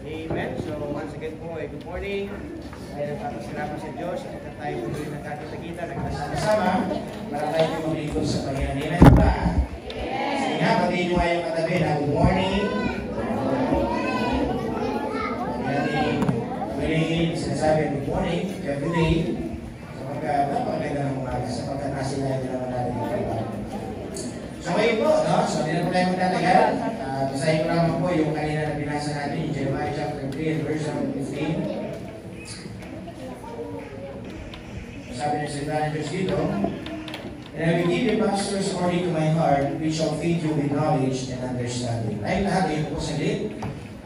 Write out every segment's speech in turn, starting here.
Amen. So once again po, good morning. Ay nagpapasalamat sa Diyos at tayo po rin nagkakita-kita, nagkasama-sama para tayo po maglingkod sa Panginoon. Amen ba? Sige nga, pati nyo ngayong katabi na good morning. Pwede sinasabi good morning every day sapagkat napakaganda ng umaga sapagkat nasilayan naman natin yung kailangan. So ngayon po, no? So hindi na po tayo magtatagal. Basahin ko naman po yung kanina na binasa natin, yung Jeremiah chapter 3 and verse 15. Sabi ng salita ng Diyos dito, and I will give you pastors according to my heart, which shall feed you with knowledge and understanding. Tayong lahat, ngayon po saglit.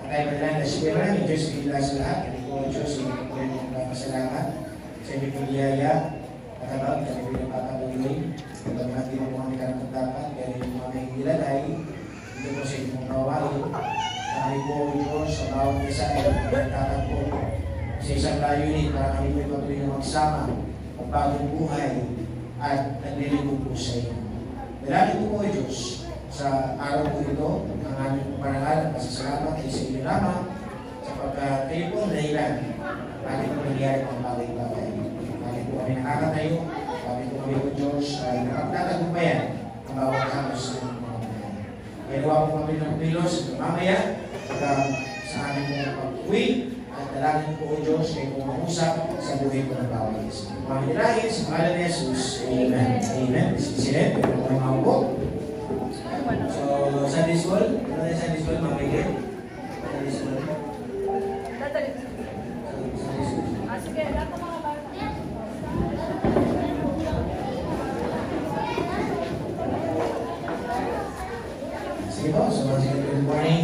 Ang tayo manilang na siya namin, Diyos, bigla sa lahat. Kami po, Diyos, hindi po rin magpapasalamat sa inyo po liyaya. Katabag, kami po yung papatuloy. Kapag hindi mo po kami karapat dapat, kaya rin po kami nilalay. Ito po sa inyong gawain. Kami po, Diyos, sa bawat isa ay magtatag po sa isang layunin para kami po patuloy na magsama bagong buhay at naglilingkod po sa inyo. Dalangin po po, Diyos, sa araw po ito, ang aming parangal at pasasalamat ay sa inyo lamang sapagkat kayo po ang dahilan bakit po nangyari ang bagay-bagay. Bakit po kami nakakatayo, bakit po kami po, Diyos, ay nakapagtatagumpayan ang bawat halos ng mga buhay. Kaya gawa po kami ng pilos mamaya sa aming mga pag-uwi at dalangin po, Diyos, kayo po mangusap sa buhay po ng bawat isa. Mga nilahit sa pangalan ni Jesus. Amen. Amen. Sinet, pero po mga upo. So, Sunday School. Ano na yung Sunday School, mga kailan? Sunday School. Sunday School. Sige, lahat ng mga bata. Sige po. So, once again, good morning.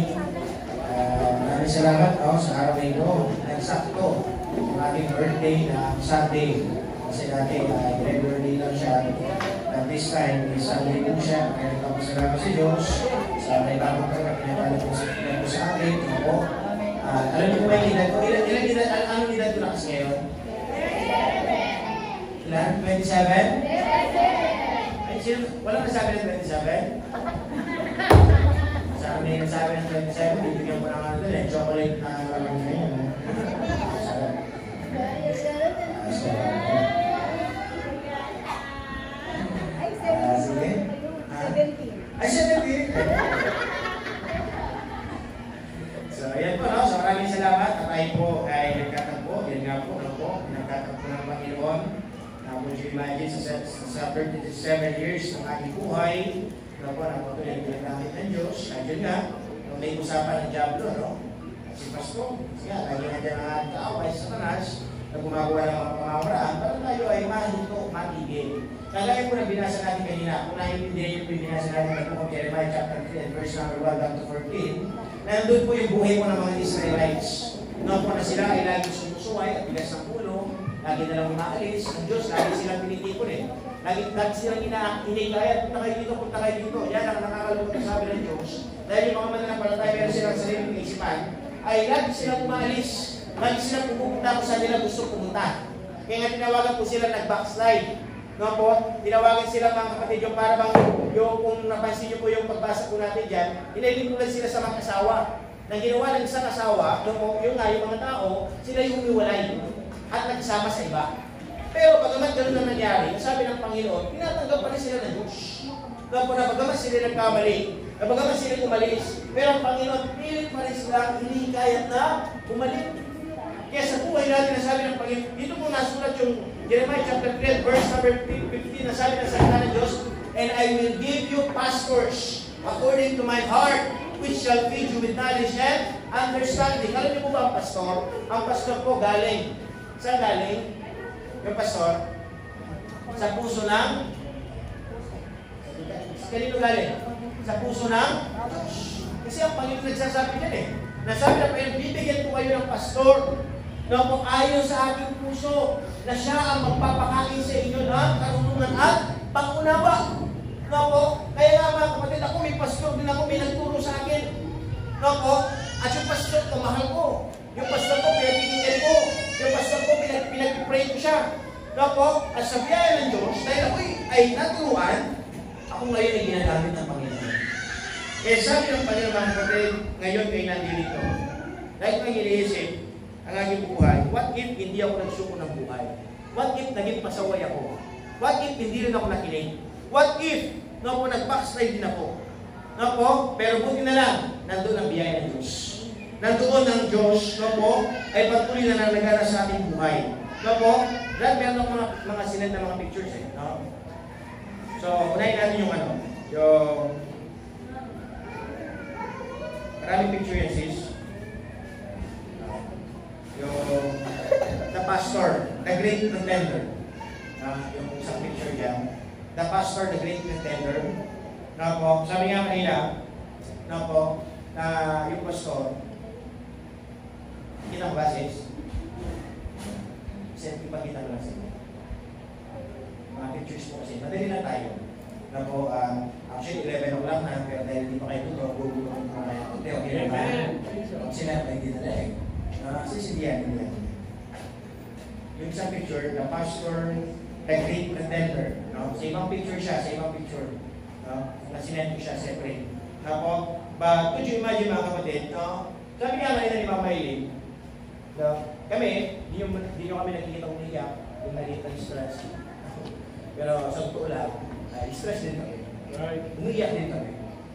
Maraming salamat sa araw na ito. Nagsakto yung ating birthday na Sunday. Kasi dati, regularly lang siya. At this time, Sunday po siya. Kaya nagpapasalamat sa Diyos. Sa may bagong ka, pinapala po sa akin. Ako. Alam niyo po ba yung edad ko? Ilang edad? Anong edad ko na kasi ngayon? Ilan? 27? Ay, sino? Walang nasabi ng 27? Sa akin yung nasabi ng 27, bibigyan ko ng ano doon eh. Chocolate na lang ngayon. Sige. Ay, 17. So, ayan po, no? So, maraming salamat. At tayo po ay nagkatagpo. Yan nga po, ano po, nagkatagpo ng Panginoon. Kung you imagine, sa 37 years ng ating buhay, ano po, naputuloy ang pinagamit ng Diyos. Ayun nga, nung may usapan ng Diablo, no? Si Pasko, siya, lagi na dyan ang kaaway sa Satanas na gumagawa ng mga pamamaraan para tayo ay mahinto, matigil. Kagaya po na binasa natin kanina, kung naiintindihan yung binasa natin na po Jeremiah chapter 3 verse number 1 down to 14, nandun po yung buhay po ng mga Israelites. Noon po na sila ay lagi sumusuway at bigas ng puno, lagi na lang umaalis, ang Diyos, lagi silang pinitipon eh. Lagi silang hinihikayat, punta kayo dito. Yan ang nakakalungkot na sabi ng Diyos. Dahil yung mga mananampalataya meron silang sariling isipan, ay lagi silang umaalis. Lagi silang pupunta kung saan nila gusto pumunta. Kaya nga tinawagan po sila nag-backslide. No po, tinawagan sila mga kapatid yung para bang yung kung napansin niyo po yung pagbasa po natin dyan, inilingkulan sila sa mga asawa. Nang ginawa ng isang asawa, no po, yung nga yung mga tao, sila yung humiwalay at nagsama sa iba. Pero pagamat gano'n na nangyari, sabi ng Panginoon, tinatanggap pa rin sila ng Diyos. No po, na pagamat sila nagkamali, na pagamat sila umalis, pero ang Panginoon, pilit pa rin sila hinikayat na umalik. Kaya sa buhay natin, nasabi ng Panginoon, dito po nasulat yung Jeremiah chapter 3, verse number 15, nasabi ng salita ng Diyos, and I will give you pastors according to my heart, which shall feed you with knowledge and understanding. Alam niyo po ba ang pastor? Ang pastor po galing. Saan galing? Yung pastor? Sa puso ng? Kanino galing? Sa puso ng? Kasi ang Panginoon nagsasabi dyan eh. Nasabi na Panginoon, bibigyan po kayo ng pastor na kung ayon sa aking puso na siya ang magpapakain sa inyo ng karunungan at pag-unawa. No po? Kaya nga mga kapatid, ako may pastor din ako, may nagturo sa akin. No po? At yung pastor ko, mahal ko. Yung pastor ko, pinagpipigyan ko. Yung pastor ko, pinagpipray ko siya. No po? At sa biyaya ng Diyos, dahil ako ay naturuan, ako ngayon ay ginagamit ng Panginoon. Eh sabi ng Panginoon mga kapatid, ngayon kayo nandito. Dahil ko iniisip ang aking buhay, what if hindi ako nagsuko ng buhay? What if naging pasaway ako? What if hindi rin ako nakinig? What if nag-backslide din ako? Pero buti na lang, nandoon ang biyaya ng Diyos. Nandoon ang Diyos, ay patuloy na nalagana sa ating buhay. Brad, meron ako mga sinend na mga pictures So, unahin natin yung maraming picture yan, sis. Yung the pastor, the great pretender. Yung isang picture dyan. The pastor, the great pretender. Sabi nga kanina, na yung pastor, kita ko ba, sis? Ipakita ko lang sa inyo. Mga pictures po kasi. Madali na tayo. Actually, 11 o'clock na, pero dahil hindi pa kayo tuto, gugulo ko na kayo. Okay na ba? Sila, hindi na lang. Sisindihan nila. Yung isang picture, the pastor, the great pretender. Sa ibang picture siya, sa ibang picture. Nasinend ko siya separate. But could you imagine mga kapatid, sabi nga kanina ni Mama Eileen, kami, hindi nyo kami nakikita umiyak, yung nakikita ng stress. Pero sa totoo lang, stress din kami. Umiyak din kami.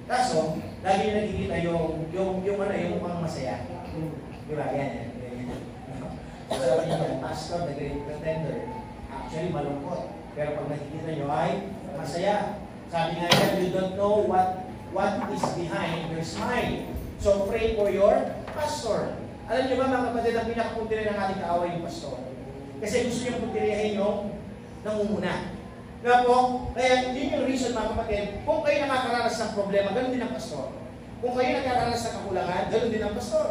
Kaso, lagi nyo nakikita yung mukhang masaya. Diba? Yan. Sabi niya, pastor, the great pretender. Actually, malungkot. Pero pag nakikita nyo ay masaya. Sabi nga yan, you don't know what is behind your smile. So pray for your pastor. Alam niyo ba mga kapatid, ang pinakapuntirin ng ating kaaway yung pastor? Kasi gusto niyang puntirihin yung nangunguna. Kaya yun yung reason mga kapatid, kung kayo nakakaranas ng problema, ganoon din ang pastor. Kung kayo nakakaranas ng kakulangan, ganoon din ang pastor.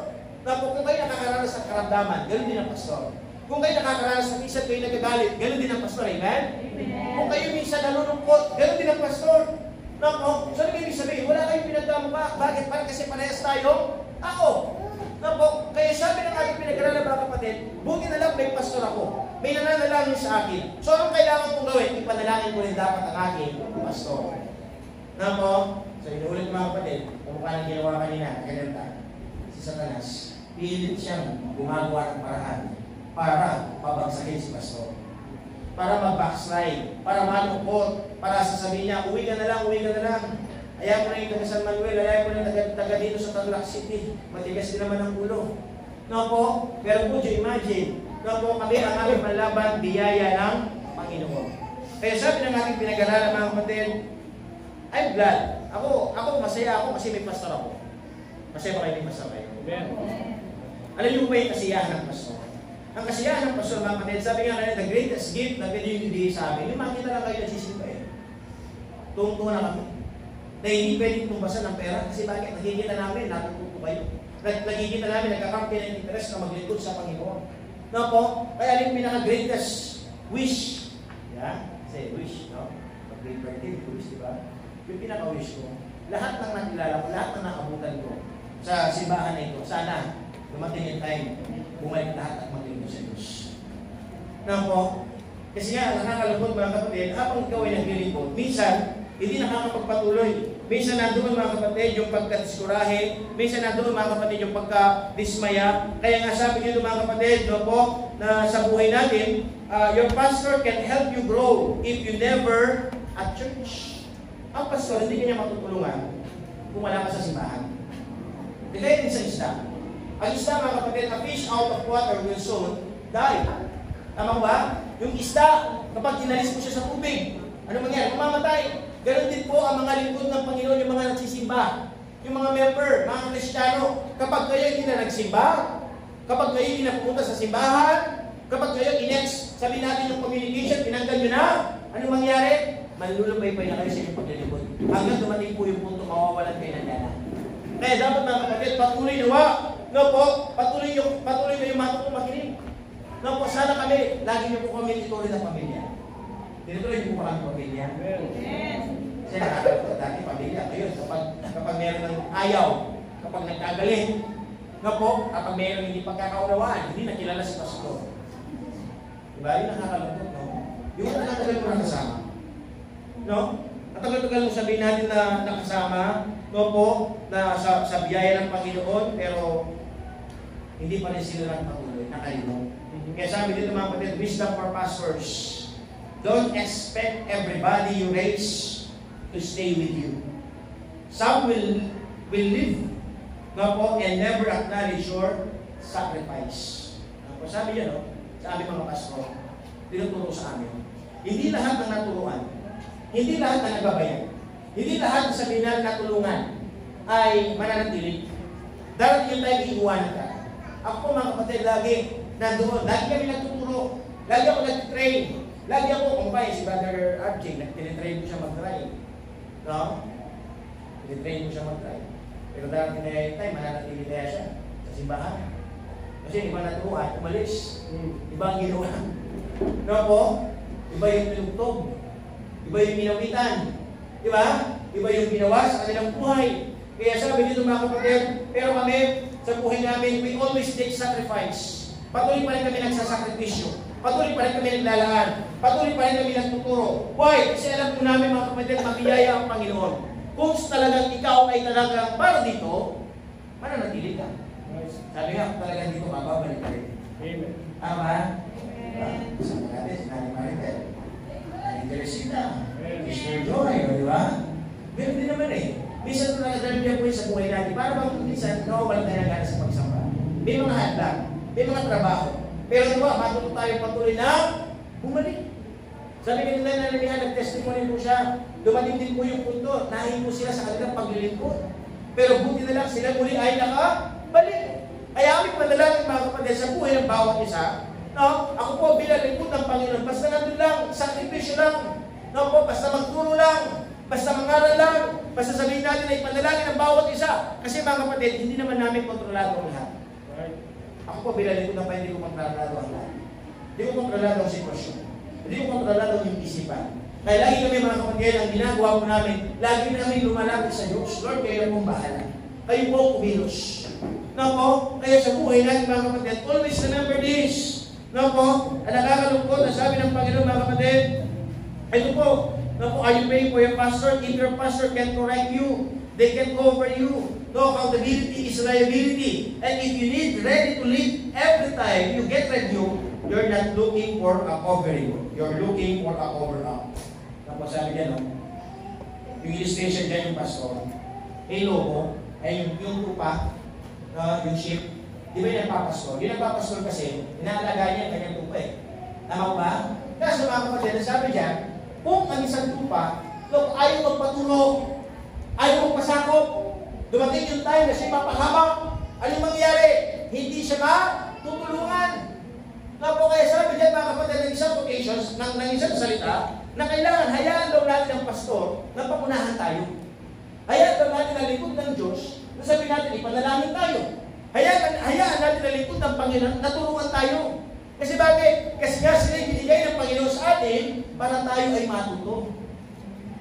Kung kayo nakakaranas ng karamdaman, ganoon din ang pastor. Kung kayo nakakaranas ng minsan kayo nagagalit, ganoon din ang pastor. Amen? Kung kayo minsan nalulungkot, ganoon din ang pastor. So ano ibig sabihin? Wala kayong pinagdamo ba? Bakit? Kasi parehas tayo? Ako. Kaya sabi ng aking pinag-aralan mga kapatid, buti na lang may pastor ako. May nananalangin sa akin. So anong kailangan kong gawin? Ipanalangin ko rin dapat ang aking pastor. So inuulit mga kapatid, kung paano ginawa kanina, ganyan si Satanas, pilit siyang gumagawa ng paraan para pabagsakin si pastor. Para mag-backslide, para malungkot, para sasabihin niya, uwi ka na lang. Ayaw ko na yung taga San Manuel, ayaw ko na taga dito sa Tarlac City. Matigas din naman ang ulo. Pero could you imagine, kami ang aming panlaban, biyaya ng Panginoon. Kaya sabi ng ating pinag-aralan mga kapatid, I'm glad. Ako masaya ako kasi may pastor ako. Masaya ba kayo may pastor kayo? Alam niyo ba yung kasiyahan ng pastor? Ang kasiyahan ng pastor mga kapatid, sabi nga na the greatest gift na pwede yung ibigay sa amin, yung makita lang kayo nagsisimba Tuwang-tuwa na kami. Na hindi pwedeng tumbasan ng pera kasi bakit? Nakikita namin, natututo kayo. Nakikita namin, nagkakampi ng interest na maglingkod sa Panginoon. Kaya yung pinaka-greatest wish, say wish, Mag-great birthday, wish, di ba? Yung pinaka-wish ko, lahat ng nakilala ko, lahat ng nakabutan ko sa simbahan na ito, sana dumating yung time, bumalik lahat at maglingkod sa Diyos. Kasi nga, nakakalungkot mga kapatid, habang ikaw ay naglilingkod, minsan, hindi nakakapagpatuloy. Minsan nandoon mga kapatid yung pagkadiskurahe, minsan nandoon mga kapatid yung pagkadismaya. Kaya nga sabi nyo mga kapatid, na sa buhay natin, your pastor can help you grow if you never at church. Ang pastor, hindi kanya matutulungan kung wala ka sa simbahan. Dahil din sa isda. Ang isda mga kapatid, a fish out of water will soon die. Tama ba? Yung isda, kapag kinalis mo siya sa tubig, ano mangyari? Mamamatay. Ganon din po ang mga lingkod ng Panginoon, yung mga nagsisimba, yung mga member, mga Kristiyano. Kapag kayo hindi na nagsimba, kapag kayo hindi na pumunta sa simbahan, kapag kayo inex, sabi natin yung communication, tinanggal nyo na, ano mangyari? Manlulubay-bay na kayo sa inyong paglilingkod. Hanggang dumating po yung punto, mawawalan kayo ng gana. Kaya dapat mga kapatid, patuloy nawa. Patuloy kayong matutong makinig. Sana kami, lagi niyo po kami ituloy na pamilya. Tinutuloy niyo po kami pamilya. Kasi nakakalagot dati pamilya. Ngayon, kapag meron ng ayaw, kapag nagkagaling, kapag meron hindi pagkakaunawaan, hindi nakilala si pastor. Diba? Yung nakakalungkot, Yung nakakagaling mo na kasama. Matagal-tagal mo sabihin natin na nakasama, no po, na sa biyaya ng Panginoon, pero hindi pa rin sila patuloy, nakalimot. Kaya sabi dito mga kapatid, wisdom for pastors. Don't expect everybody you raise to stay with you. Some will live, no po, and never acknowledge your sacrifice. No, sabi niya, no, sa aming mga pastor, tinuturo sa amin. Hindi lahat ng naturuan, hindi lahat ng nagbabayan, hindi lahat sa binal na tulungan ay mananatili. Darating yung tayo iiwanan ka. Ako po mga kapatid, lagi nandoon. Lagi kami nagtuturo. Lagi ako nag-train. Lagi ako, kumpay, si Brother RJ, tinitrain ko siya mag-drive. No? Tinitrain ko siya mag-drive. Pero darating na yung time, mananatili kaya siya sa simbahan. Kasi iba naturuan, umalis. Iba ang ginawa. No po? Iba yung pinugtog. Iba yung minawitan. Diba? Iba yung ginawa sa kanilang buhay. Kaya sabi dito mga kapatid, pero kami, sa buhay namin, we always take sacrifice. Patuloy pa rin kami nagsasakripisyo. Patuloy pa rin kami naglalaan. Patuloy pa rin kami nagtuturo. Why? Kasi alam po namin mga kapatid, mabiyaya ang Panginoon. Kung talagang ikaw ay talagang para dito, mananatili ka. Sabi nga, kung talagang dito, mababalik ka rin. Amen. Tama? Sabi natin, sinali Maritel. Teresita, Mr. Joy, di ba? Meron din naman eh. Minsan talaga dahil po sa buhay natin, para bang minsan, nawawalan tayo ng gana sa pagsamba. May mga hadlang, may mga trabaho. Pero diba, matuto tayo patuloy na bumalik. Sabi ka nila na nalihan, nag-testimony po siya, dumating din po yung punto, nahin po sila sa kanilang paglilingkod. Pero buti na lang sila muli ay nakabalik. Kaya aming panalangin mga kapatid sa buhay ng bawat isa. No? Ako po bilang lingkod ng Panginoon, basta nandun lang, sakripisyo lang. No po, basta magturo lang, basta mangaral lang, basta sabihin natin ay panalangin ng bawat isa. Kasi mga kapatid, hindi naman namin kontrolado ang lahat. Ako po bilang lingkod ng Panginoon, hindi ko kontrolado ang lahat. Hindi ko kontrolado ang sitwasyon. Hindi ko kontrolado ang isipan. Kaya lagi kami mga kapatid, ang ginagawa po namin, lagi namin lumalapit sa Diyos. Lord, kayo pong bahala. Kayo po kumilos. No po, kaya sa buhay natin mga kapatid, always remember this. No po, ang nakakalungkot na sabi ng Panginoon mga kapatid, ito po, no po, are you praying for your pastor? If your pastor can correct you, they can cover you. No, accountability is liability. And if you need ready to lead every time you get review, you're not looking for a covering. You're looking for a cover-up. Tapos sabi niya, no, yung illustration dyan yung pastor, yung lobo, ay yung tupa, yung sheep. Di ba yung nagpapastor? Yung nagpapastor kasi, inaalagaan niya ang kanyang tupa eh. Tama ba? Kasi mga kapatid, sabi dyan, kung ang isang tupa, look, ayaw magpatulog, ayaw magpasakop, dumating yung time na siya mapahamak, anong mangyari? Hindi siya matutulungan. Na po kaya sabi dyan mga kapatid, ng isang occasions, ng isang salita, na kailangan hayaan daw natin ang pastor na pamunahan tayo. Hayaan daw natin ang likod ng Diyos, na sabi natin, ipanalangin tayo. Hayaan natin ang likod ng Panginoon, natulungan tayo. Kasi bakit? Kasi nga sila binigay ng Panginoon sa atin para tayo ay matuto.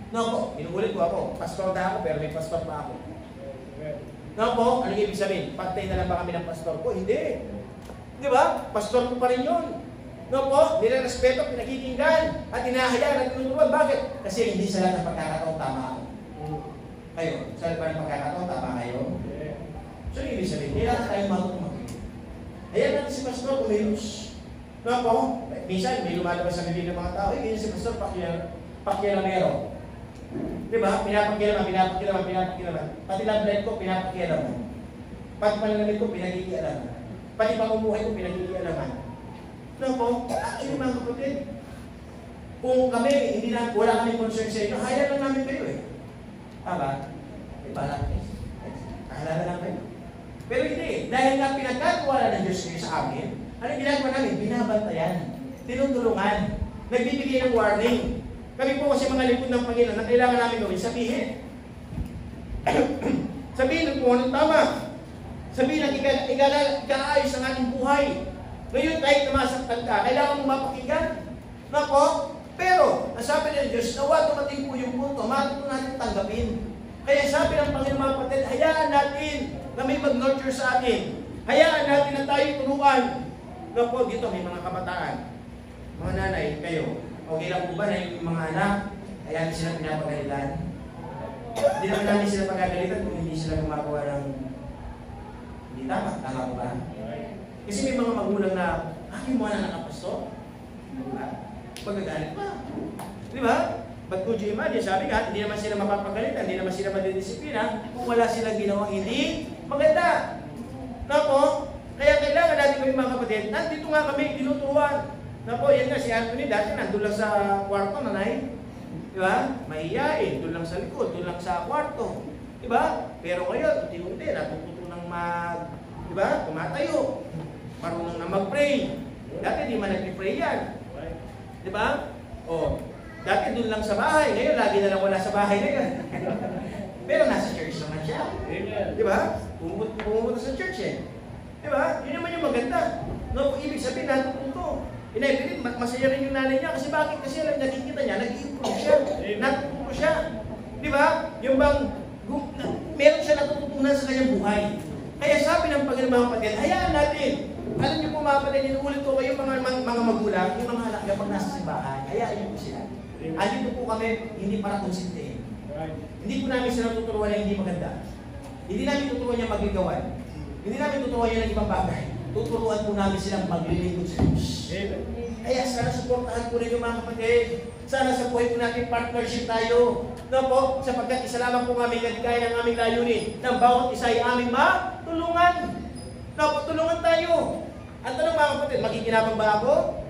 No po, inuulit ko ako, pastor na ako pero may pastor pa ako. No po, ano ibig sabihin? Pantay na lang ba kami ng pastor ko? Hindi. Di ba? Pastor ko pa rin yun. No po, nilarespeto, pinakikinggan, at hinahayaan at tinuturuan. Bakit? Kasi hindi sa lahat ng pagkakataon tama ako. Kayo, sa lahat ng pagkakataon tama kayo? So, ibig sabihin, kailangan tayong matutulog. Ayan natin si pastor kumilos. No po, minsan may lumalabas sa bibig ng mga tao, ganyan si pastor, pakialamero. Diba? Pinapakialaman. Pati lang blood ko, pinapakialaman. Pati pananamit ko, pinakikialaman. Pati pamumuhay ko, pinakikialaman. No po, actually mga kapatid, kung kami, wala kami concern sa inyo, hayaan lang namin kayo eh. Aba, iba lang eh. Kahalala lang kayo. Pero hindi, dahil nga pinagkatiwala ng Diyos kayo sa amin, ano ginagawa namin? Binabantayan, tinutulungan, nagbibigay ng warning. Kami po kasi mga lingkod ng Panginoon na kailangan namin gawin, sabihin. Sabihin po anong tama. Sabihin ang ikaayos ang ating buhay. Ngayon kahit namasaktan ka, kailangan mong mapakinggan. Na po? Pero, ang sabi ng Diyos, nawa dumating po yung punto, matuto natin tanggapin. Kaya sabi ng Panginoon mga kapatid, hayaan natin na may mag-nurture sa atin. Hayaan natin na tayo turuan. Na po, dito may mga kabataan. Mga nanay, kayo, okay lang po ba na yung mga anak Kaya hindi sila pinapagalitan. Hindi naman namin sila pagagalitan kung hindi sila gumagawa ng hindi tama. Tama ko ba? Kasi may mga magulang na, yung mga anak ng pastor, pagagalit pa. Di ba? But could you imagine, sabi nga, hindi naman sila mapapagalitan, hindi naman sila madidisiplina kung wala silang ginawang hindi maganda. Napo, kaya kailangan natin kami mga kapatid, nandito nga kami, tinuturuan. Napo, yan nga, si Anthony dati nandun lang sa kwarto, nanay. Di ba? Mahiyain, doon lang sa likod, doon lang sa kwarto. Di ba? Pero ngayon, unti-unti, natututo ng di ba? Tumatayo. Marunong na mag-pray. Dati di man nag-pray yan. Di ba? O, dati doon lang sa bahay. Ngayon, lagi na lang wala sa bahay na yan. Pero nasa church naman siya. Di ba? Pumunta sa church eh. Di ba? Yun naman yung maganda. No, ibig sabihin, natututo. Inaibirin, masaya rin yung nanay niya. Kasi bakit? Kasi alam, nakikita niya, nag-improve siya. Natututo siya. Di ba? Yung bang, meron siya natututunan sa kanyang buhay. Kaya sabi ng Panginoon mga kapatid, hayaan natin. Alam niyo po mga kapatid, inuulit ko kayo mga magulang, yung mga anak niya pag nasa simbahan, hayaan niyo po sila. Andito po kami, hindi para konsintihin. Hindi po namin sila tuturuan na hindi maganda. Hindi namin tuturuan niya magigawan. Hindi namin tuturuan niya ng ibang bagay. Tuturuan po namin silang maglilingkod sa Diyos. Kaya sana suportahan po rin yung mga kapatid. Sana sa buhay po natin partnership tayo. No po, sapagkat isa lamang po aming kaligaya ng aming layunin ng bawat isa ay aming matulungan. No po, tulungan tayo. Ang tanong mga kapatid, makikinabang ba ako?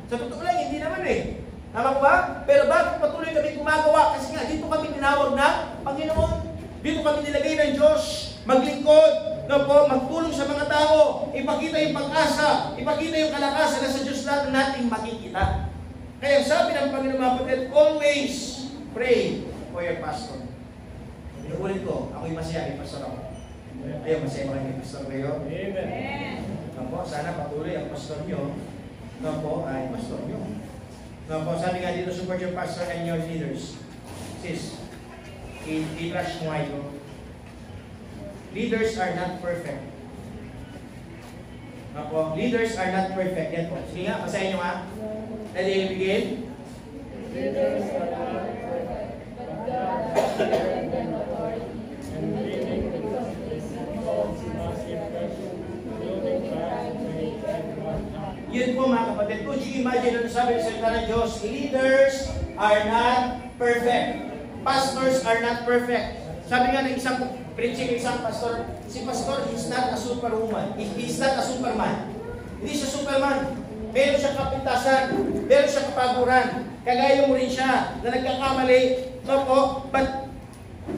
Sa totoo lang, hindi naman eh. Tama ba? Pero bakit patuloy kami gumagawa? Kasi nga, dito kami tinawag ng Panginoon. Dito kami nilagay ng Diyos. Maglingkod. No po, magtulong sa mga tao. Ipakita yung pag-asa. Ipakita yung kalakasan na sa Diyos natin nating makikita. Kaya sabi ng Panginoon mga kapatid, always pray for your pastor. Inuulit ko, ako'y masaya, may pastor ako. Ayaw, masaya ba kayo may pastor kayo? Amen. No, sana patuloy ang pastor nyo. No po, ay pastor nyo. No po, sabi nga dito, support your pastor and your leaders. Sis, i-flash mo ito. Leaders are not perfect. No po, leaders are not perfect. Yan po. Sige nga, basahin nyo nga. Ready, begin? Leaders are not perfect, but God has given them authority, and leading because they seek God's mass impression, building back to make everyone happy. Yun po mga kapatid, could you imagine ano sabi sa salita ng Diyos? Leaders are not perfect. Pastors are not perfect. Sabi nga ng isang preaching, isang pastor, si pastor, he's not a superwoman. He's not a superman. Hindi siya superman. Meron siyang kapintasan, meron siyang kapaguran. Kagaya mo rin siya na nagkakamali. No po, but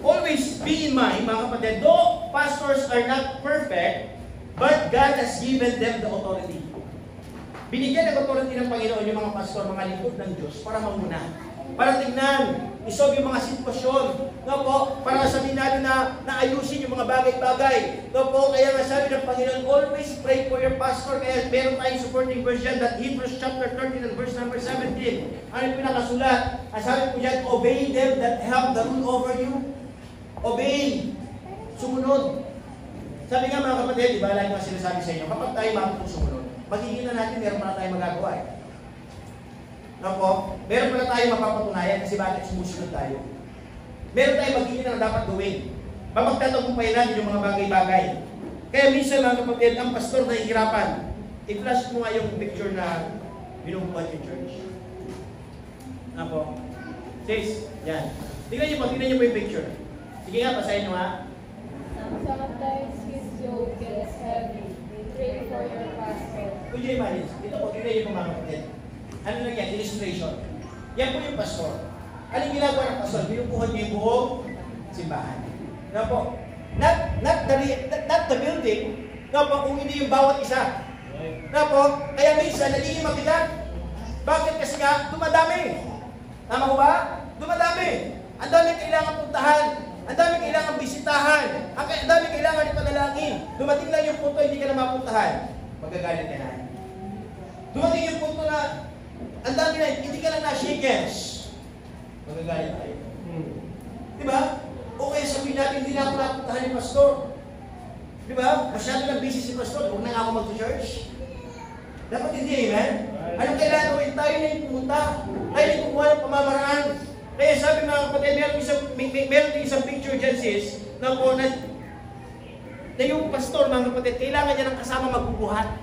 always be in mind, mga kapatid, though pastors are not perfect, but God has given them the authority. Binigyan ng authority ng Panginoon yung mga pastor, mga lingkod ng Diyos para mamuna. Para tingnan, isolve yung mga sitwasyon. No po, para sabihin natin na naayusin yung mga bagay-bagay. No po, kaya nga sabi ng Panginoon, always pray for your pastor. Kaya meron tayong supporting verse dyan, that Hebrews chapter 13 and verse number 17. Ano yung pinakasulat? Ang sabi po dyan, obey them that have the rule over you. Obey. Sumunod. Sabi nga mga kapatid, di ba, lagi nga sinasabi sa inyo, kapag tayo makapag sumunod, magiging natin, meron pala tayong magagawa eh. No po, meron pala tayong mapapatunayan kasi bakit sumusunod tayo. Meron tayong magiging na dapat gawin. Mapagtatagumpayan natin yung mga bagay-bagay. Kaya minsan mga kapatid, ang pastor na hihirapan. I-flash mo nga yung picture na binubuhat yung church. No po. Sis, yan. Tingnan niyo po yung picture. Sige nga, basahin nyo nga. Sometimes his yoke gets heavy. Pray for your pastor. Could you imagine? Ito po, tingnan niyo po mga kapatid. Ano lang yan? Illustration. Yan po yung pastor. Anong ginagawa ng pastor? Binubuhat niyo yung buong simbahan. No po. Not the building. No po, kung hindi yung bawat isa. No po. Kaya minsan, nagiging mabigat. Bakit? Kasi nga, dumadami. Tama ko ba? Dumadami. Ang dami kailangan puntahan. Ang dami kailangan bisitahan. Ang dami kailangan ipanalangin. Dumating lang yung punto, hindi ka na mapuntahan. Magagalit ka na. Dumating yung punto na ang dami na, hindi ka lang na-shakers. Magagalit tayo. Diba? O kaya sabihin natin, hindi na ako napuntahan ni pastor. Diba? Masyado na busy si pastor, huwag na nga ako mag-church. Dapat hindi, amen? Anong kailangan gawin? Tayo na yung pumunta. Tayo na yung kumuha ng pamamaraan. Kaya sabi mga kapatid, meron isang picture dyan sis, na po na yung pastor mga kapatid, kailangan niya ng kasama magbubuhat.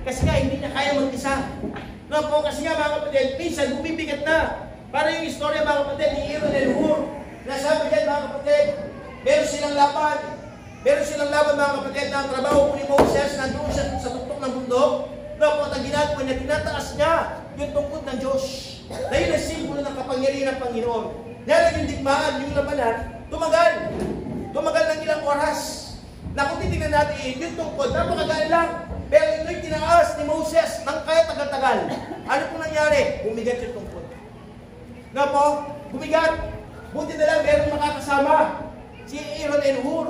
Kasi nga hindi niya kaya mag-isa. No po, kasi nga mga kapatid, minsan bumibigat na. Para yung istorya mga kapatid ni Aaron and Hur, nasabi dyan mga kapatid, meron silang laban. Meron silang laban mga kapatid na ang trabaho po ni Moses, nandoon siya sa tuktok ng bundok. No po, at ang ginagawa niya, tinataas niya yung tungkod ng Diyos. Na yun ang simbolo ng kapangyarihan ng Panginoon. Dahil yung digmaan, yung labanan, tumagal. Tumagal ng ilang oras. Na kung titignan natin, yung tungkod, napakagaan lang. Pero ito'y tinaas ni Moses ng kaya tagal-tagal. Ano po nangyari? Bumigat yung tungkod. Na po, bumigat. Buti na lang, meron makakasama. Si Aaron and Hur.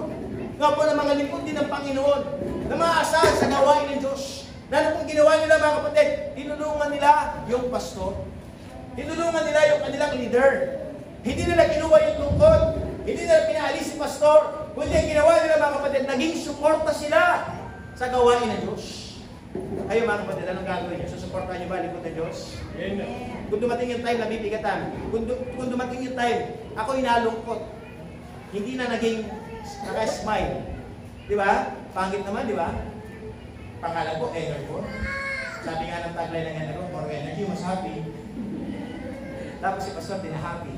Na po ng mga lingkod din ng Panginoon. Na maasahan sa gawain ng Diyos. Na ano pong ginawa nila mga kapatid? Tinulungan nila yung pastor. Tinulungan nila yung kanilang leader. Hindi nila kinuha yung tungkod. Hindi nila pinaalis si pastor. Kundi ang ginawa nila mga kapatid, naging suporta sila sa gawain ng Diyos. Kayo mga kapatid, anong gagawin niyo? Susuportahan niyo ba lingkod ng Diyos? Amen. Kung dumating yung time, nabibigatan. Kung dumating yung time, ako inalungkot. Hindi na naging naka-smile. Di ba? Pangit naman, di ba? Pangalan ko, energy. Sabi nga ng tagline ng energy, more energy, mas happy. Tapos si pastor, di na happy.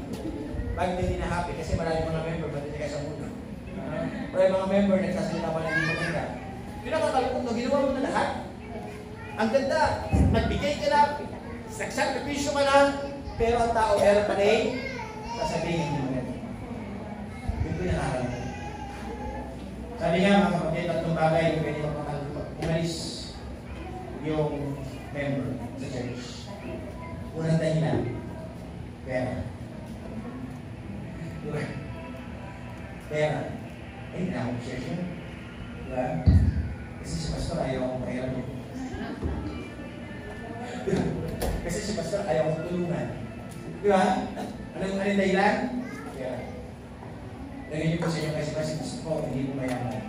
Bakit hindi na happy? Kasi maraming mga member, ba't hindi kayo sa mundo? Pero yung mga member, nagsasalita pa na hindi maganda. Yung nakakalungkot na, ginawa mo na lahat. Ang ganda, nagbigay ka na, nagsakripisyo ka na, pero ang tao meron pa rin, sasabihin hindi maganda. Yun po yung nakakalungkot. Sabi nga mga kapatid, tatlong bagay yung pwede umalis yung member sa church. Unang dahilan, pera. Diba? Pera. Eh, hindi na akong church yun. Diba? Kasi si pastor ayaw akong pahirap yun. Kasi si pastor ayaw akong tulungan. Diba? Anong dahilan? Pera. Lagyan niyo po sa inyo kasi gusto ko, hindi po mayaman.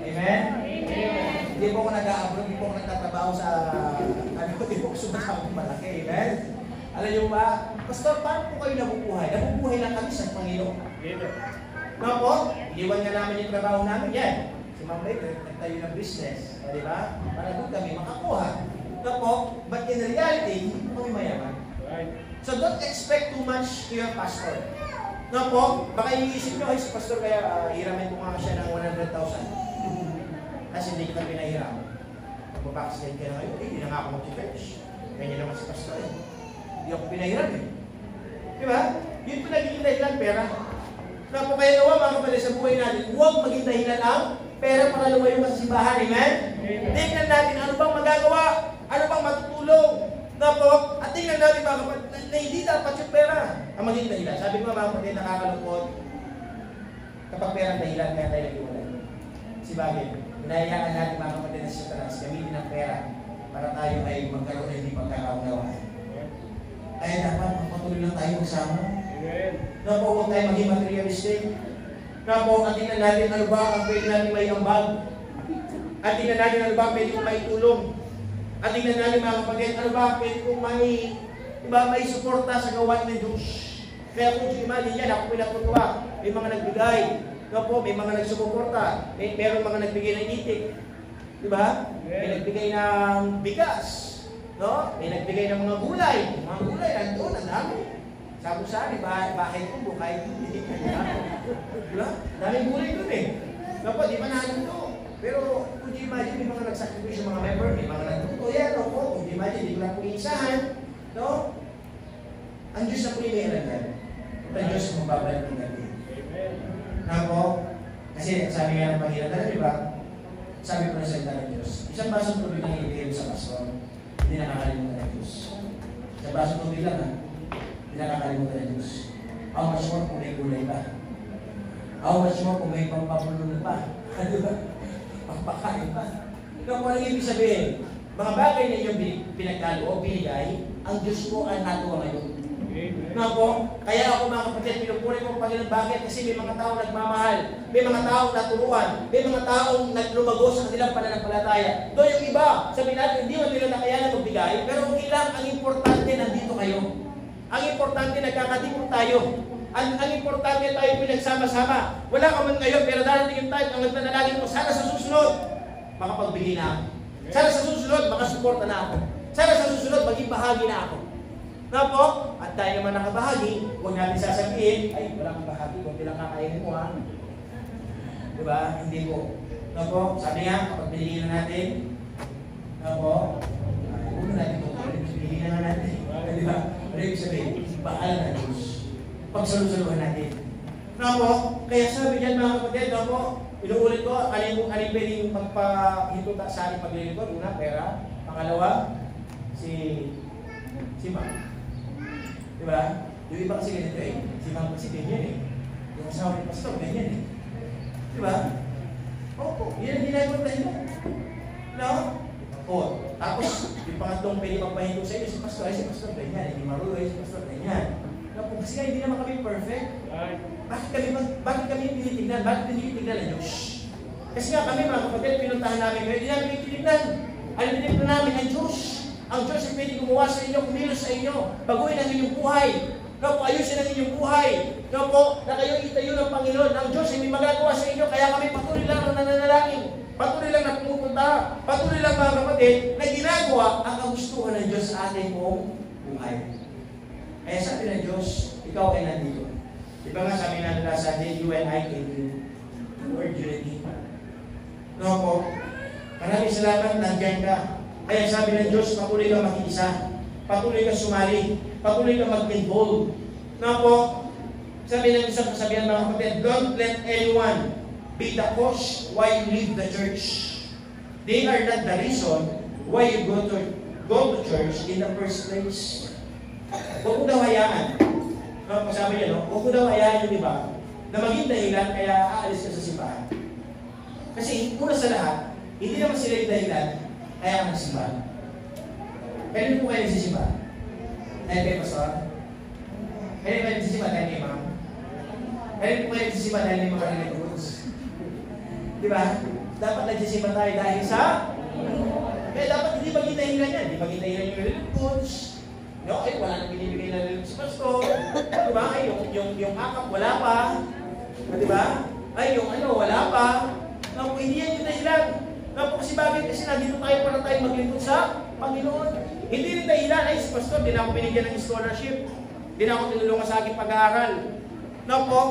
Amen? Amen. Hindi po ako nag-a-abroad, hindi po ako nagtatrabaho sa, hindi po ako sumasama malaki. Amen? Alam niyo ba, pastor, paano po kayo nabubuhay? Nabubuhay lang kami sa Panginoon. Nga po, iwan nga namin yung trabaho namin. Yan. Si Ma'am Ray, nagtayo ng business. Di ba? Para doon kami makakuha. Nga po, but in reality, hindi po kami mayaman. So don't expect too much to your pastor. Nga po, baka iisip nyo, ay si pastor kaya hiramin ko nga siya ng 100,000. Kasi hindi kita pinahiram. Magpapakside ka na kayo, hindi na nga ako mag-church. Ganyan naman si pastor eh. Hindi ako pinahiram eh. Diba? Yun po naging dahilan pera. Nga po kaya nawa mga kapatid sa buhay natin, huwag maging dahilan ang pera para lumayo ka sa simbahan. Amen? Tingnan natin ano bang magagawa, ano bang matutulong. Nga po, at tingnan natin mga kapatid, na hindi dapat yung pera ang maging dahilan. Sabi ko mga kapatid, nakakalungkot kapag pera ang dahilan, kaya tayo nag-iwalay. Si bagay, hinahayaan natin mga kapatid na sa Satanas, gamitin ang pera para tayo ay magkaroon na hindi pagkakaunawaan. Kaya dapat magpatuloy lang tayo magsama. Na po, huwag tayo maging materialistic. Na po, at tingnan natin ano ba ang pwede natin may ambag. At tingnan natin ano ba ang pwede kong may tulong. At tingnan natin mga kapatid, ano ba ang pwede kong may suporta sa gawain ng Diyos. Kaya kung imagine yan, ako pinatutuwa. May mga nagbigay. Na po, may mga nagsuporta. Meron mga nagbigay ng itik. Diba? May nagbigay ng bigas. No? May nagbigay ng mga gulay. Mga gulay, nandun, ang dami. Sabi bakit ko bukay hindi ka diba? Daming gulay dun eh. Dapat, di ba natin to? Pero kung di imagine, may mga nagsakripisyo mga member, may mga nagtuto yan, no? Kung di imagine, di ko lang pumisahan, no? Ang Diyos na po yung meron yan. Ang Diyos ang mababalik ng gabi. Ako, kasi sabi nga ng Panginoon, di ba? Sabi ko na sa salita ng Diyos, isang basong tubig lang ibigay sa pastor, hindi nakakalimutan ng Diyos. Isang basong tubig lang, hindi nakakalimutan ng Diyos. How much more kung may gulay pa? How much more kung may pampapulungan pa? Ano ba? Pagpakain pa? Ikaw po lang ibig sabihin, mga bagay na iyong pinagkalo o binigay, ang Diyos po ang natuwa ngayon. Nga po, kaya ako mga kapatid, pinupuri ko ang Panginoon. Bakit? Kasi may mga taong nagmamahal, may mga taong naturuan, may mga taong naglumago sa kanilang pananampalataya. Doon yung iba, sabi natin, hindi mo nila nakayanan magbigay, pero okay lang, ang importante, nandito kayo. Ang importante, nagkakatipon tayo. Ang importante tayo pinagsama-sama. Wala ka man ngayon, pero darating yung time, ang nagpanalangin mo, sana sa susunod, makapagbigay na ako. Sana sa susunod, makasuporta na ako. Sana sa susunod, maging bahagi na ako. Na po, at tayo naman nakabahagi, huwag natin sasabihin, ay, wala kang bahagi, kung lang kakainin mo ha. Diba? Hindi po. Na po, sabi nga, kapag binigyan na natin, na po, huwag na natin ito, binigyan na natin. Diba? Ano yung sabihin? Baal na Diyos. Pagsalusaluhan natin. Na po, kaya sabi dyan mga kapatid, na po, inuulit ko, alin pwedeng magpahito sa ating paglilingkod. Una, pera. Pangalawa, si Ma'am. Diba? Yung iba kasi ganito eh. Si Ma'am kasi ganyan eh. Yung asawa ni Pastor, ganyan eh. Diba? Opo, yun ang ginagawa tayo. No? O, tapos, yung pangatlong pwede magpahinto sa inyo, si Pastor ganyan. Hindi marunong, si Pastor ganyan. No, kasi nga, hindi naman kami perfect. Bakit kami tinitignan? Bakit tinitignan na Diyos? Kasi nga kami mga kapatid, pinuntahan namin kayo, hindi namin tinitignan. Ano tinitignan namin? Ang Diyos. Ang Diyos ay pwede gumawa sa inyo, kumilos sa inyo, baguhin ang inyong buhay. No po, ayusin ang inyong buhay. No po, na kayo itayo ng Panginoon. Ang Diyos ay may magagawa sa inyo, kaya kami patuloy lang na nananalangin. Patuloy lang na pumupunta. Patuloy lang mga kapatid, na ginagawa ang kagustuhan ng Diyos sa ating buong buhay. Kaya sabi ng Diyos, ikaw ay nandito. Diba nga sabi natin last Sunday, you and I can do the word unity. No po, maraming salamat, nandiyan ka. Kaya sabi ng Diyos, patuloy kang makiisa, patuloy kang sumali, patuloy kang mag-involve. Na po, sabi ng isang kasabihan mga kapatid, don't let anyone be the cause why you leave the church. They are not the reason why you go to church in the first place. Huwag mo daw hayaan. Sabi niya, no? Huwag mo daw hayaan yung iba na maging dahilan kaya aalis ka sa simbahan. Kasi una sa lahat, hindi naman sila yung dahilan kaya ang nagsimbahan. Kaya po kayo nagsisimbahan? Dahil kayo pastor? Kaya po kayo nagsisimbahan dahil kayo ma'am? Kaya po kayo nagsisimbahan dahil may mga relatives? Diba? Dapat nagsisimbahan tayo dahil sa? Kaya dapat hindi maging dahilan yan. Hindi maging dahilan yung relatives. No, ay wala nang binibigay na relatives si pastor. Diba? Ay yung akap wala pa. Diba? Ay yung wala pa. No, hindi yan yung dahilan. Kasi bakit? Kasi nandito tayo para tayo maglingkod sa Panginoon. Hindi rin dahilan, ay si pastor, di na ako binigyan ng scholarship. Di na ako tinulungan sa aking pag-aaral. No po?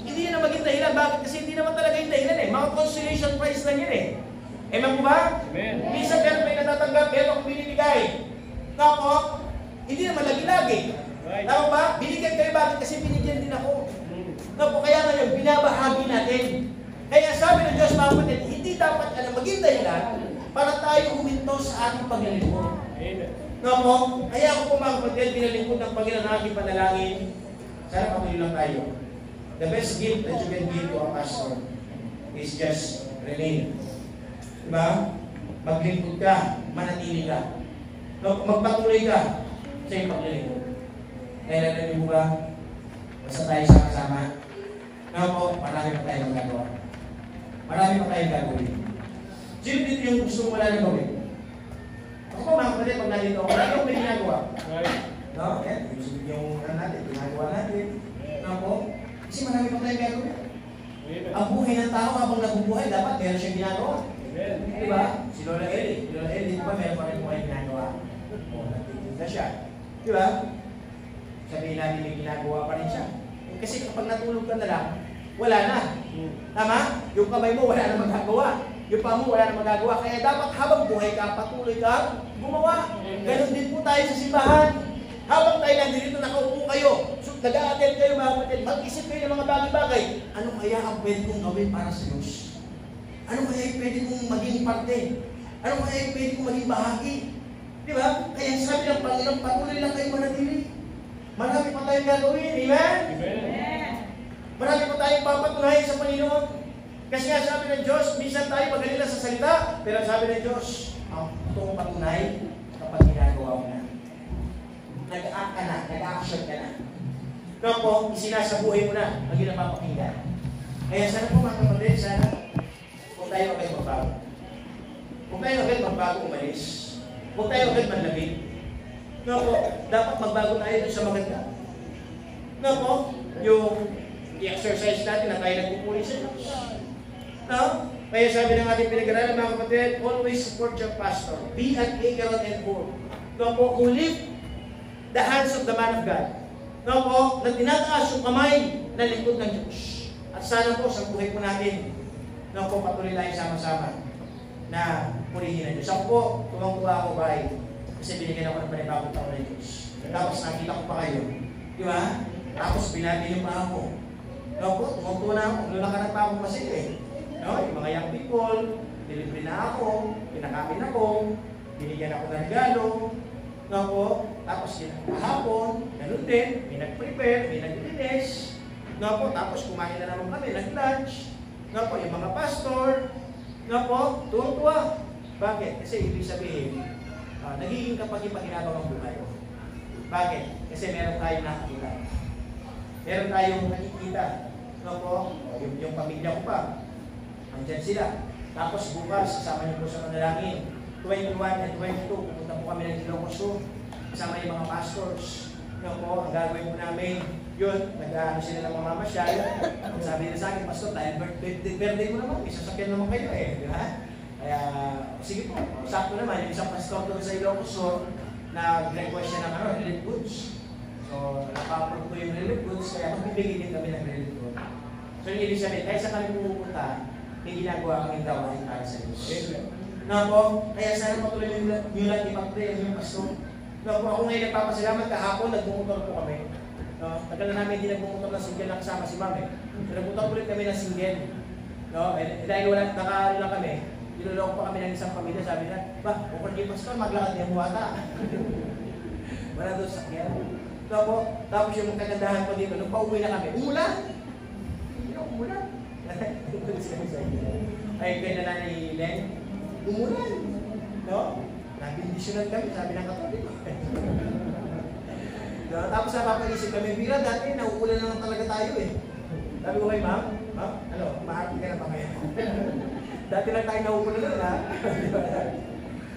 Hindi yan ang maging dahilan. Bakit? Kasi hindi naman talaga yung dahilan eh. Mga consolation prize lang yan eh. Amen po ba? Amen. Minsan meron may natatanggap, meron akong binibigay. No po? Hindi naman lagi-lagi. Right. Tama ba? Binigyan kayo bakit? Kasi binigyan din ako. No po? Kaya ngayon, binabahagi natin. Kaya sabi ng Diyos, mga kapatid, hindi dapat maging dahilan para tayo huminto sa ating paglilingkod. No po? Kaya ako po mga kapatid, pinalingkod ng Panginoon ng aking panalangin. Sana patuloy lang tayo. The best gift that you can give to a pastor is just remain. Diba? Maglingkod ka, manatili ka. No, magpatuloy ka sa iyong paglilingkod. Kaya natin mo ba? Basta tayo sama-sama. No po, marami pa tayong magagawa. Marami pa tayong gagawin. Sino dito yung gusto mo wala na gawin? Ako po mga kapatid, pag nandito ako, wala akong may ginagawa. No? Yan, yung natin, ginagawa natin. No po? Kasi marami pa tayong gagawin. Ang buhay ng tao habang nabubuhay, dapat meron siyang ginagawa. Diba? Si Lola Eli. Si Lola Eli, di ba meron pa rin buhay ginagawa? O, nagtitinda siya. Diba? Sabihin natin may ginagawa pa rin siya. Kasi kapag natulog ka na lang, wala na. Tama? Yung kamay mo, wala na magagawa. Yung paa mo, wala na magagawa. Kaya dapat habang buhay ka, patuloy ka, gumawa. Ganon din po tayo sa simbahan. Habang tayo nandito, nakaupo kayo. So, nag-a-attend kayo mga kapatid. Mag-isip kayo ng mga bagay-bagay. Ano kaya ang pwede kong gawin para sa Diyos? Ano kaya yung pwede kong maging parte? Ano kaya yung pwede kong maging bahagi? Di ba? Kaya sabi ng Panginoon, patuloy lang kayo manatili. Marami pa tayong gagawin. Amen? Amen. Marami pa tayong papatunayan sa Panginoon. Kasi nga sabi ng Diyos, minsan tayo magaling lang sa salita, pero sabi ng Diyos, ang itong patunay kapag ginagawa mo na. Nag-act ka na, nag-action ka na. Kaya po, isinasabuhay mo na ang ginapapakinggan. Kaya sana po mga kapatid, sana kung tayo agad magbago. Kung tayo agad magbago umalis. Kung tayo agad manlabig. No po, dapat magbago tayo dun sa maganda. No po, yung i-exercise natin na tayo nagpupuli sa Diyos. No? Kaya sabi ng ating pinag-aralan, mga kapatid, always support your pastor. Be an ignorant and poor. No po, who lift the hands of the man of God. No po, na tinataas yung kamay na lingkod ng Diyos. At sana po sa buhay po natin, no po, patuloy tayo sama-sama na purihin ng Diyos. Ako po, tumang-tuwa ako ba kasi binigyan ako ng panibagong taon ng Diyos. Tapos nakita ko pa kayo. Di ba? Tapos binati niyo pa ako. No po, tumang-tuwa na ako. Lulakan pa ako kasi no? Yung mga young people, nilibre na ako, pinakamin ako, binigyan ako ng regalo. No po, tapos kahapon, ganun din, may nag-prepare, may nag-release. No po, tapos kumain na naman kami, nag-lunch. No po, yung mga pastor. No po, tuwang-tuwa. Bakit? Kasi ibig sabihin, nagiging kapag-ipaginabang ang buhay. Bakit? Kasi meron tayong nakakita. Meron tayong nakikita. No po, yung pamilya ko pa. Andyan sila. Tapos bukas, kasama niyo po sa manalangin. 21 and 22, pupunta po kami ng Ilocos. Kasama yung mga pastors. No po, ang gagawin po namin, yun, nag-ano sila ng mga masyal. Sabi nila sa akin, Pastor, dahil birthday mo naman, may sasakyan naman kayo di ba? Kaya, sige po, sakto naman, yung isang pastor doon sa Ilocos nag-request siya ng relief goods. So, naka-approve ko yung relief goods, kaya magbibigay din kami ng relief goods. So, yung ibig sabihin, kahit sa kami pupunta, may ginagawa kami gawain para sa Diyos. Na po, kaya sana patuloy nyo lang ipag-pray yung pastor. No, ako ngayon nagpapasalamat kahapon, nagmumotor po kami. No, tagal na namin hindi nagmumotor na single na kasama si Ma'am Nagmumotor ulit kami ng single. No, dahil wala nakano lang kami, niloloko pa kami ng isang pamilya, sabi na, ba, kung hindi pastor, maglakad niya buwata. Wala doon sakyan. No po, tapos yung kagandahan ko dito, nung pauwi na kami, umulan. Hindi na umulan. Ay, kaya na ni Len, umulan. No? Nabindisyonan kami, sabi ng Katoliko. No, tapos napapaisip kami, Bira, dati nauulan na lang talaga tayo Sabi ko kay Ma'am, ano, mahati ka na ba ngayon? Dati lang tayo nauulan na lang,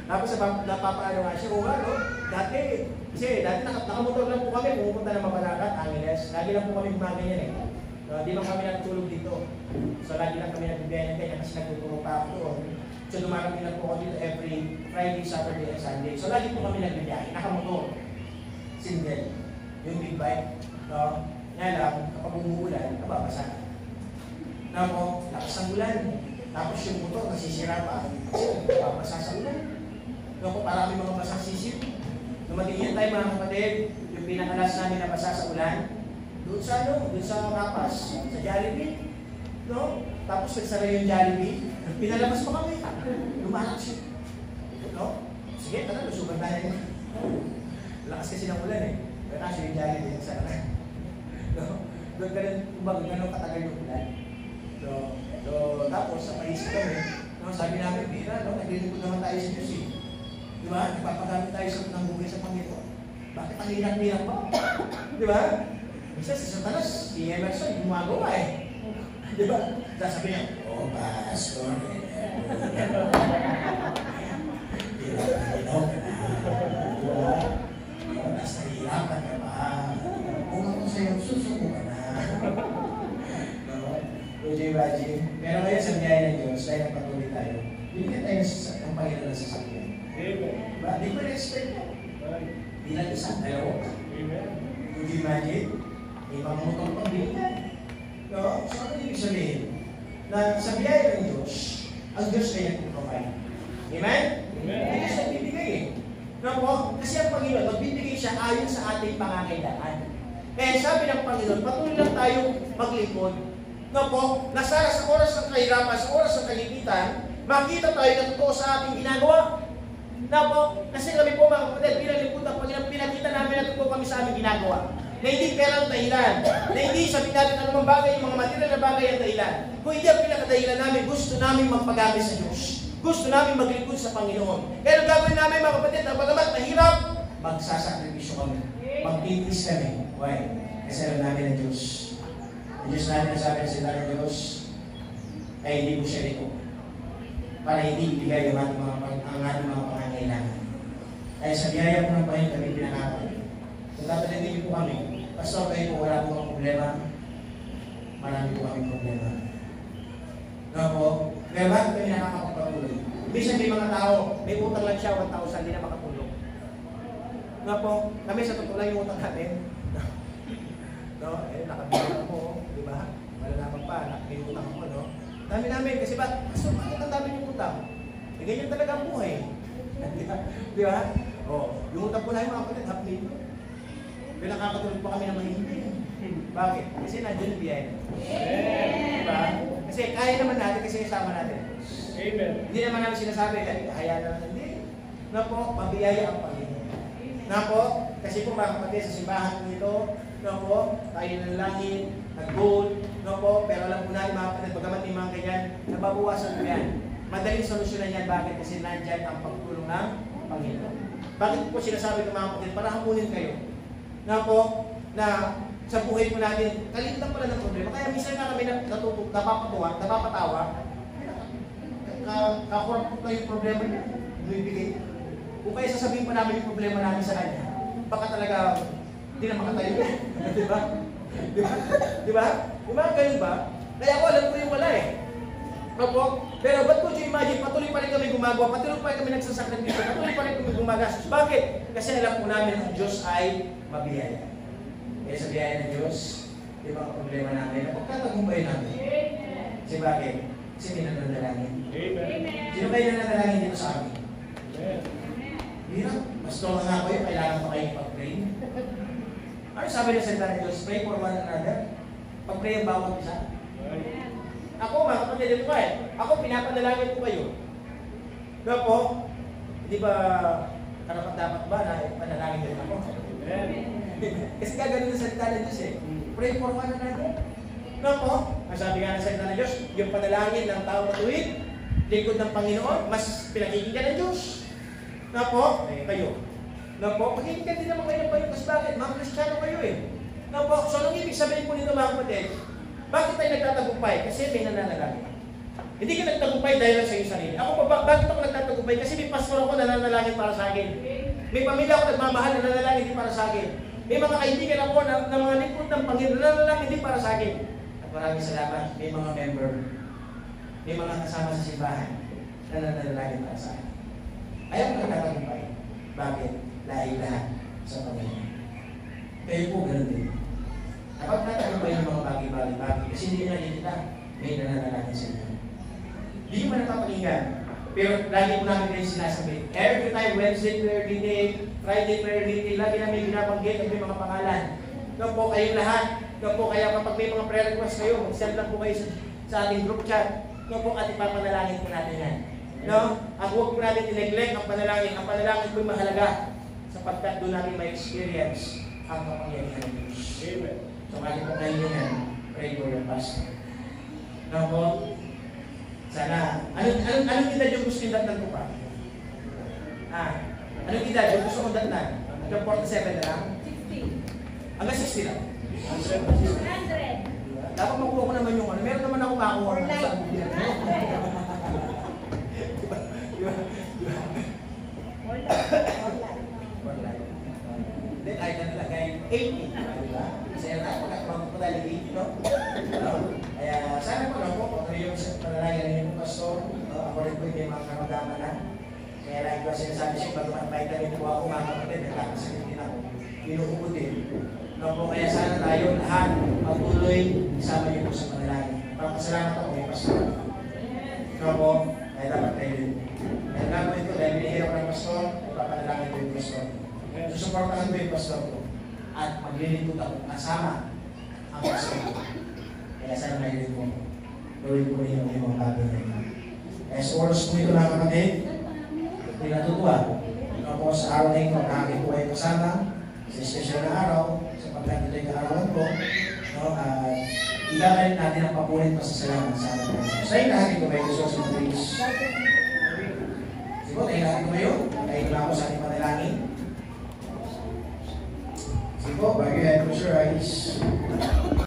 Tapos napapaano nga siya, no? Dati nakamotor lang po kami, pumunta ng Mabalacat, Angeles. Lagi lang po kami gumaganyan Di ba kami nagtulog dito? So lagi lang kami nagbibiyahe ng ganyan kasi nagtutulog pa ako doon. So dumarating lang po ako dito every Friday, Saturday, and Sunday. So lagi po kami nagbibiyahe, nakamotor. Single. Yung big bike. No? Yan lang, kapag umuulan, nababasa. Na po, lakas ng ulan. Tapos yung motor, nasisira pa. Kasi nababasa sa ulan. No po, parami mga basang sisip. Dumating tayo mga kapatid, yung pinakalas namin na basa sa ulan, doon sa Kapas, sa Jollibee. No? Tapos nagsara yung Jollibee, pinalabas pa kami. Lumanak siya. No? Sige, tara, lusugan tayo. Lakas kasi ng ulan Pero kasi yung Jollibee, nagsara na. No? Doon ka rin, kumbaga, gano'ng katagal yung ulan. So, tapos, sa paisip kami, no, sabi namin, Bira, no, naglilingkod naman tayo sa Diyos Di ba? Nagpapagamit tayo ng bugay sa Panginoon. Bakit ang hirap-hirap pa? Di ba? Isa si Satanas, si Emerson, gumagawa Di ba? Sasabi niya, Pastor, nasa hirapan ka ba? Kung ako sa'yo, susuko ka na. Would you imagine? Pero ngayon sa biyaya ng Diyos, dahil nagpatuloy tayo, binigyan tayo ng Panginoon na sasakyan. Diba? Di ko na-expect mo. Bilang isang dalawa. Would you imagine? May mga motor pang binigyan. No? So ano ibig sabihin? Na sa biyaya ng Diyos, ang Diyos ay nag-provide. Amen? Ang Diyos nagbibigay No po? Kasi ang Panginoon, magbibigay siya ayon sa ating pangangailangan. Kaya sabi ng Panginoon, patuloy lang tayong maglingkod. No po? Sa oras ng kahirapan, sa oras ng kagipitan, makita tayo na totoo sa ating ginagawa. No po? Kasi kami po mga kapatid, bilang lingkod ng Panginoon, pinakita namin na totoo kami sa aming ginagawa. Na hindi pera ang dahilan. Na hindi sabihin natin anumang bagay, yung mga material na bagay ang dahilan. Kung hindi ang pinakadahilan namin, gusto namin magpagamit sa Diyos. Gusto namin maglingkod sa Panginoon. Kaya ang gagawin namin mga kapatid, na pagamat mahirap, magsasakripisyo kami. Mag-increase kami. Why? Kasi alam namin ang Diyos. Ang Diyos namin na sabi sa ng Diyos, ay hindi mo siya rito. Para hindi ibigay ang ating mga pangangailangan. Kaya sa biyaya po ng Panginoon kami pinakakot. Kung tatalinin po kami, Pastor, kayo po wala po ang problema. Marami po kami problema. No po? Kaya bakit kami nakakapagpatuloy? Minsan may mga tao, may utang lang siya, 1,000, hindi na makatulog. No po? Kami sa totoo lang yung utang natin. No? Nakabilang ako, di ba? Malalaman pa, nakakilutang ako, no? Dami namin, kasi Pastor, bakit ang dami yung utang? Ganyan talaga ang buhay. Di ba? Yung utang po namin mga kapatid, half million. Pero nakakatulog pa kami na mahihindi. Bakit? Kasi nandiyan yung biyaya. Diba? Kasi kaya naman natin kasi kasama natin. Amen. Hindi naman namin sinasabi, kaya naman hindi. Na po, mabiyaya ang Panginoon. Na po, kasi po mga kapatid sa simbahan nito, na po, tayo ng langit, nag-goal, na po, pero alam po natin mga kapatid, bagamat yung mga ganyan, nababawasan po yan. Madaling solusyonan yan. Bakit? Kasi nandyan ang pagtulong ng Panginoon. Bakit po sinasabi ng mga kapatid? Para hamunin kayo. Na po, na sa buhay po natin, kalimutan pala ng problema. Kaya minsan na kami napapatawa, kakurap po tayo yung problema niya. Bibigay. Kung kaya sasabihin pa namin yung problema namin sa kanya, baka talaga hindi na makatayo. Diba? Diba? Diba? Diba? Ganun ba? Kaya ako alam ko yung wala eh. Opo. Pero ba't ko imagine, patuloy pa rin kami gumagawa, patuloy pa rin kami nagsasakripisyo, patuloy pa rin kami gumagastos. Bakit? Kasi alam po namin ang Diyos ay mabiyaya. Kaya sa biyaya ng Diyos, di ba ang problema namin? Pagkatagumpay namin. Kasi bakit? Kasi may nananalangin. Sino kayo nananalangin dito sa amin? Hirap. Mas tulong nga kayo, kailangan pa kayo pag-pray. Ano sabi ng salita ng Diyos? Pray for one another. Pag-pray ang bawat isa. Ako, mga kapatid, ito ba eh? Ako, pinapanalangin ko kayo. Kaya po, hindi ba karapat-dapat ba na panalangin din ako? Kasi gagawin ng salita ng Diyos eh. Pray for one another. Kaya po, ang sabi nga ng salita ng Diyos, yung panalangin ng tao matuwid, lingkod ng Panginoon, mas pinakikinggan ng Diyos. Kaya po, kayo. Kaya po, pakikinggan din naman kayo ng Panginoon. Kasi bakit? Mga Kristiyano kayo eh. Kaya po, so anong ibig sabihin po nito mga kapatid? Bakit tayo nagtatagumpay? Kasi may nananalangin. Hindi ka nagtagumpay dahil lang sa iyong sarili. Ako pa, bakit ako nagtatagumpay? Kasi may pastor ako na nananalangin para sa akin. May pamilya ako nagmamahal na nananalangin hindi para sa akin. May mga kaibigan ako na mga lingkod ng Panginoon na nananalangin hindi para sa akin. At maraming salamat. May mga member, may mga kasama sa simbahan na nananalangin para sa akin. Ayaw ko nagtatagumpay. Bakit? Dahil lahat sa Panginoon. Kayo po ganun din. Kapag natagumpay ng mga bagay-bagay, kasi hindi na kita, may nananalangin sa inyo. Hindi mo napapakinggan. Pero lagi po namin kayo sinasabi. Every time, Wednesday prayer meeting, Friday prayer meeting, lagi namin binabanggit at may mga pangalan. Kaya po kayong lahat. Kaya po kaya kapag may mga prayer request kayo, mag-send lang po kayo sa ating group chat. Kaya po at ipapanalangin po natin yan. No? At huwag po natin i-neglect ang panalangin. Ang panalangin po yung mahalaga sapagkat doon natin may experience ang kapangyarihan ng Diyos. Amen. So, kaya po kayo yan, pray for your pastor. Now po, sana, anong edad yung gusto yung datnan ko pa? Anong edad yung gusto kong datnan? Hanggang 47 na lang? 60. Hanggang 60 lang? 100. Dapat makuha ko naman yung ano. Meron naman ako makuha na sa abuti na. Diba? For life. Then, ay na nilagay 80. Diba? Kasi na, pagkakabang po tayo 80, no? Kaya, sana po lang po, kung yung panalangin rin yung pastor, ako rin po hindi mga kamagama na. Kaya lagi ko sinasabi siya, bago vitamin po ako, mga kapatid, nagkakasakit din ako. Pinuupo din. Kaya sana tayo lahat patuloy isama niyo po sa panalangin. Papasalamat ako may pastor. Kaya dapat kayo din. Kaya gagawin ko, dahil binihira ko ng pastor, ipapanalangin ko yung pastor. Susuportahan ko yung pastor ko. At maglilingkod ako kasama ang pastor ko. Kaya sana kayo din po. Gawin ko rin yung mga bagay na ito. Kaya sa oras po ito mga kapatid, hindi natutuwa. Ako sa araw na ito, nakakit ko kayo kasama sa espesyal na araw, sapagkat ito'y kaarawan ko. Igagalit natin ang papulit pasasalamat sa ating Panginoon. Sa ilahatin ko ba ito sa St. Louis? Siguro, ilahatin ko ba yun? Kahit na ako sa ating panalangin. Siguro, bago yung head close your eyes.